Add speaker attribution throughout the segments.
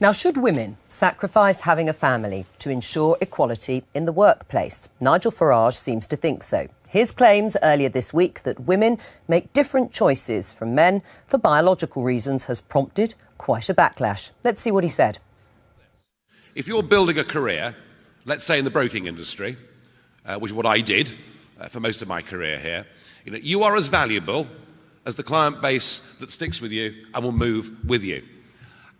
Speaker 1: Now, should women sacrifice having a family to ensure equality in the workplace? Nigel Farage seems to think so. His claims earlier this week that women make different choices from men for biological reasons has prompted quite a backlash. Let's see what he said.
Speaker 2: If you're building a career, let's say in the broking industry, which is what I did for most of my career here, you are as valuable as the client base that sticks with you and will move with you.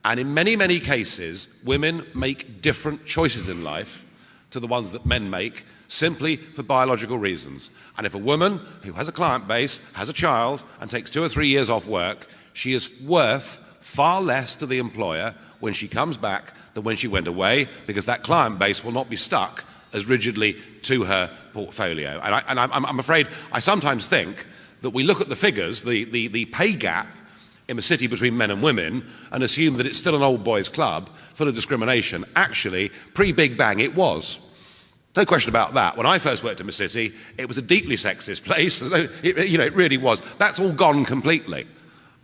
Speaker 2: And in many, many cases, women make different choices in life to the ones that men make, simply for biological reasons. And if a woman who has a client base, has a child, and takes 2 or 3 years off work, she is worth far less to the employer when she comes back than when she went away, because that client base will not be stuck as rigidly to her portfolio. And I'm afraid I sometimes think that we look at the figures, the pay gap in the city between men and women, and assume that it's still an old boys' club full of discrimination. Actually, pre-Big Bang, it was. No question about that. When I first worked in the city, it was a deeply sexist place. It really was. That's all gone completely.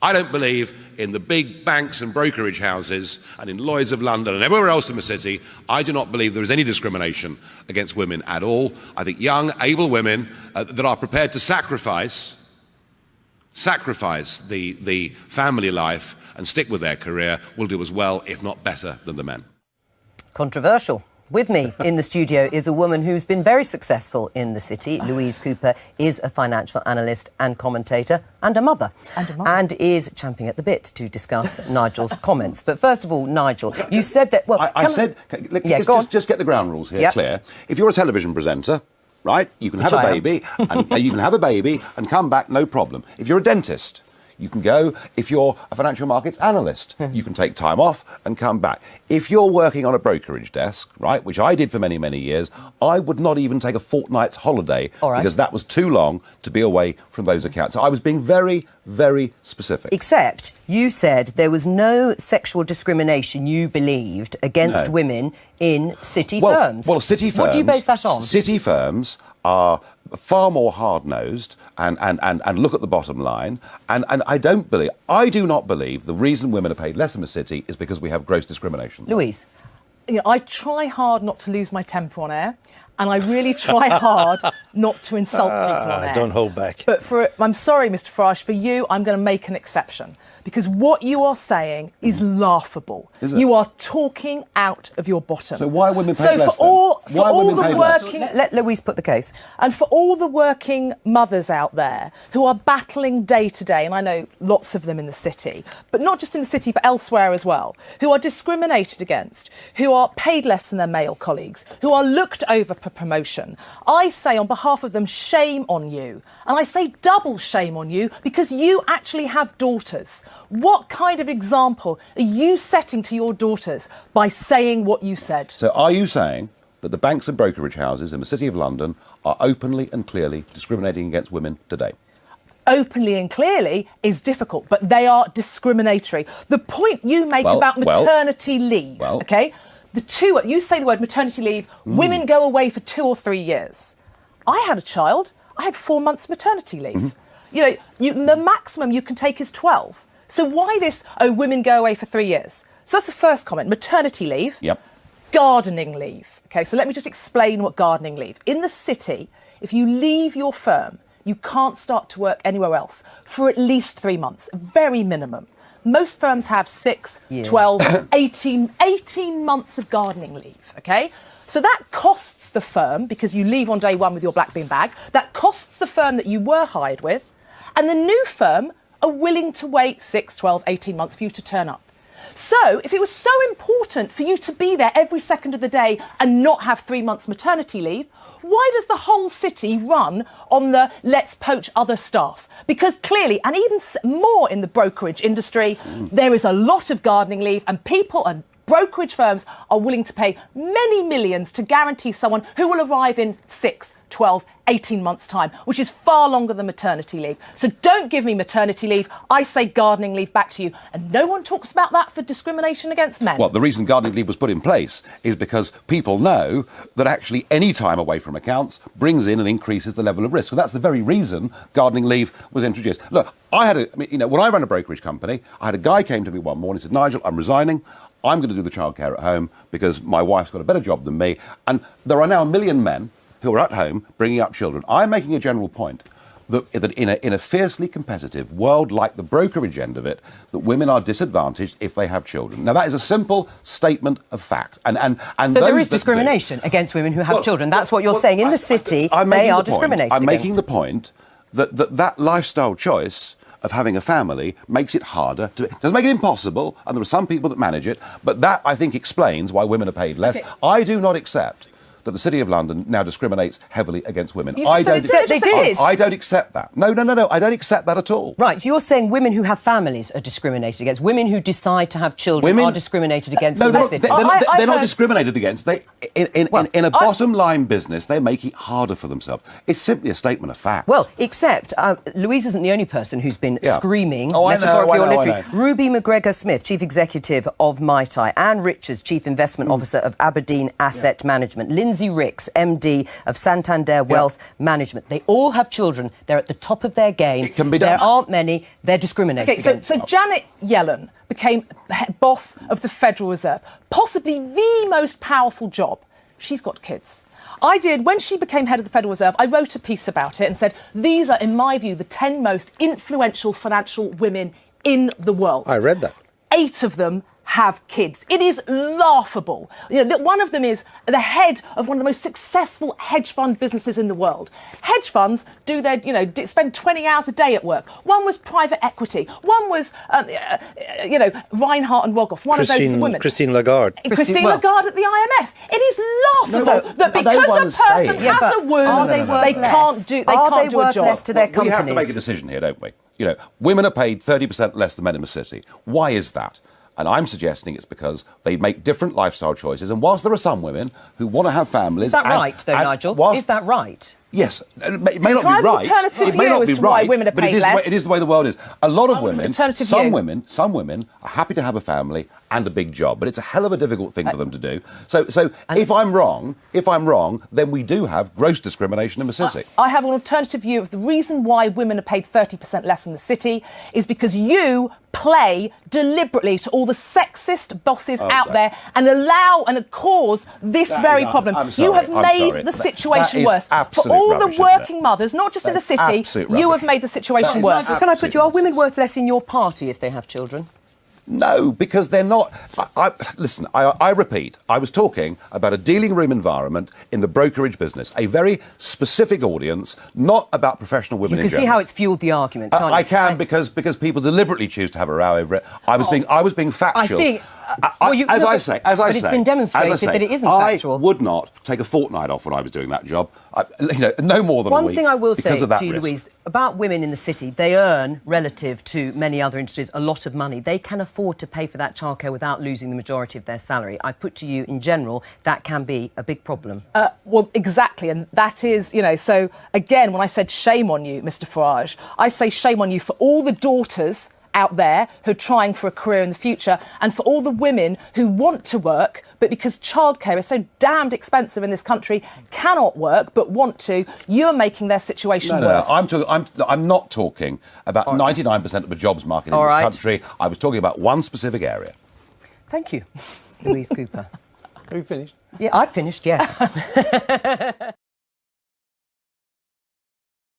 Speaker 2: I don't believe in the big banks and brokerage houses and in Lloyd's of London and everywhere else in the city. I do not believe there is any discrimination against women at all. I think young, able women that are prepared to sacrifice the family life and stick with their career will do as well, if not better, than the men.
Speaker 1: Controversial. With me in the studio is a woman who's been very successful in the city. Louise Cooper is a financial analyst and commentator and a mother. And is champing at the bit to discuss Nigel's comments. But first of all, Nigel, you said that... Well,
Speaker 3: just get the ground rules here clear. If you're a television presenter, right, you can have a baby, and you can have a baby and come back, no problem. If you're a dentist, you can go. If you're a financial markets analyst, you can take time off and come back. If you're working on a brokerage desk, right, which I did for many, many years, I would not even take a fortnight's holiday because that was too long to be away from those accounts. So I was being very, very specific.
Speaker 1: Except you said there was no sexual discrimination, you believed, against women in city firms.
Speaker 3: Well, city firms...
Speaker 1: What do you base that on?
Speaker 3: City firms are far more hard-nosed and look at the bottom line. And I do not believe the reason women are paid less in the city is because we have gross discrimination.
Speaker 1: Louise?
Speaker 4: I try hard not to lose my temper on air, and I really try hard not to insult people on air.
Speaker 5: Don't hold back.
Speaker 4: But I'm sorry, Mr. Farage, for you, I'm going to make an exception. Because what you are saying is laughable.
Speaker 3: Is it?
Speaker 4: You are talking out of your bottom.
Speaker 3: So why are women paid less?
Speaker 1: Let Louise put the case.
Speaker 4: And for all the working mothers out there who are battling day to day, and I know lots of them in the city, but not just in the city, but elsewhere as well, who are discriminated against, who are paid less than their male colleagues, who are looked over for promotion, I say on behalf of them, shame on you. And I say double shame on you because you actually have daughters. What kind of example are you setting to your daughters by saying what you said?
Speaker 3: So are you saying that the banks and brokerage houses in the City of London are openly and clearly discriminating against women today?
Speaker 4: Openly and clearly is difficult, but they are discriminatory. The point you make about maternity leave, OK? You say the word maternity leave, women go away for 2 or 3 years. I had a child, I had 4 months maternity leave. The maximum you can take is 12. So why this, women go away for 3 years? So that's the first comment. Maternity leave.
Speaker 3: Yep.
Speaker 4: Gardening leave. OK, so let me just explain what gardening leave. In the city, if you leave your firm, you can't start to work anywhere else for at least 3 months, very minimum. Most firms have 6, 12, 18 months of gardening leave, OK? So that costs the firm, because you leave on day one with your black bean bag, that costs the firm that you were hired with, and the new firm are willing to wait 6, 12, 18 months for you to turn up. So if it was so important for you to be there every second of the day and not have 3 months maternity leave, why does the whole city run on the let's poach other staff? Because clearly, and even more in the brokerage industry, there is a lot of gardening leave, and people and brokerage firms are willing to pay many millions to guarantee someone who will arrive in 6, 12, 18 months' time, which is far longer than maternity leave. So don't give me maternity leave. I say gardening leave back to you. And no one talks about that for discrimination against men.
Speaker 3: Well, the reason gardening leave was put in place is because people know that actually any time away from accounts brings in and increases the level of risk. So that's the very reason gardening leave was introduced. Look, when I ran a brokerage company, I had a guy came to me one morning and said, Nigel, I'm resigning. I'm going to do the childcare at home because my wife's got a better job than me. And there are now 1 million men who are at home bringing up children. I'm making a general point that in a fiercely competitive world like the brokerage end of it, that women are disadvantaged if they have children. Now, that is a simple statement of fact. And
Speaker 1: so there is discrimination against women who have children. That's what you're saying. In the city, they are discriminated
Speaker 3: I'm
Speaker 1: against.
Speaker 3: making the point that lifestyle choice of having a family makes it harder to... It doesn't make it impossible, and there are some people that manage it, but that, I think, explains why women are paid less.
Speaker 4: Okay.
Speaker 3: I do not accept that the City of London now discriminates heavily against women.
Speaker 4: I don't
Speaker 3: accept that. No, I don't accept that at all.
Speaker 1: Right, you're saying women who have families are discriminated against. Women who decide to have children are discriminated against.
Speaker 3: No, they're not discriminated against. In a bottom-line business, they make it harder for themselves. It's simply a statement of fact.
Speaker 1: Well, except Louise isn't the only person who's been screaming,
Speaker 3: I
Speaker 1: literally.
Speaker 3: know.
Speaker 1: Ruby McGregor-Smith, Chief Executive of Mai Tai, Anne Richards, Chief Investment Officer of Aberdeen Asset Management, Lindsay Ricks, MD of Santander Wealth Management. They all have children. They're at the top of their game.
Speaker 3: It can be done.
Speaker 1: There aren't many. They're discriminated against.
Speaker 4: So Janet Yellen became boss of the Federal Reserve, possibly the most powerful job. She's got kids. When she became head of the Federal Reserve, I wrote a piece about it and said, these are, in my view, the 10 most influential financial women in the world.
Speaker 5: I read that.
Speaker 4: 8 of them have kids. It is laughable. One of them is the head of one of the most successful hedge fund businesses in the world. Hedge funds do their, spend 20 hours a day at work. One was private equity. One was, Reinhardt and Rogoff. One of those women.
Speaker 5: Christine Lagarde.
Speaker 4: Christine Lagarde at the IMF. It is laughable that because a person has a wound, they can't do a job.
Speaker 1: To their companies?
Speaker 3: We have to make a decision here, don't we? Women are paid 30% less than men in the city. Why is that? And I'm suggesting it's because they make different lifestyle choices. And whilst there are some women who want to have families...
Speaker 1: Is that right, though, Nigel? Is that right?
Speaker 3: Yes. It may not be right. It may not be right, but it is the way the world is. A lot of women, some women are happy to have a family and a big job, but it's a hell of a difficult thing for them to do. So if I'm wrong, then we do have gross discrimination in the city.
Speaker 4: I have an alternative view of the reason why women are paid 30% less in the city is because you play deliberately to all the sexist bosses out there and allow and cause this very problem. You have made the situation worse. For all the working mothers, not just in the city, you have made the situation worse.
Speaker 1: Can I put you, are women worth less in your party if they have children?
Speaker 3: No, because they're not. Listen, I repeat, I was talking about a dealing room environment in the brokerage business, a very specific audience, not about professional women in general.
Speaker 1: You can see how it's fueled the argument, can't you?
Speaker 3: I can, because people deliberately choose to have a row over it. I was being factual.
Speaker 1: I think... it's been demonstrated that it isn't factual.
Speaker 3: I would not take a fortnight off when I was doing that job. No more than a week.
Speaker 1: One thing I will say
Speaker 3: to
Speaker 1: you, Louise, about women in the city, they earn, relative to many other industries, a lot of money. They can afford to pay for that childcare without losing the majority of their salary. I put to you, in general, that can be a big problem.
Speaker 4: Well, exactly, and that is, so again, when I said shame on you, Mr. Farage, I say shame on you for all the daughters out there who are trying for a career in the future, and for all the women who want to work, but because childcare is so damned expensive in this country, cannot work, but want to, you're making their situation worse.
Speaker 3: No, I'm not talking about 99% of the jobs market in this country. I was talking about one specific area.
Speaker 1: Thank you, Louise Cooper.
Speaker 5: Have you finished?
Speaker 1: Yeah, I've finished, yes.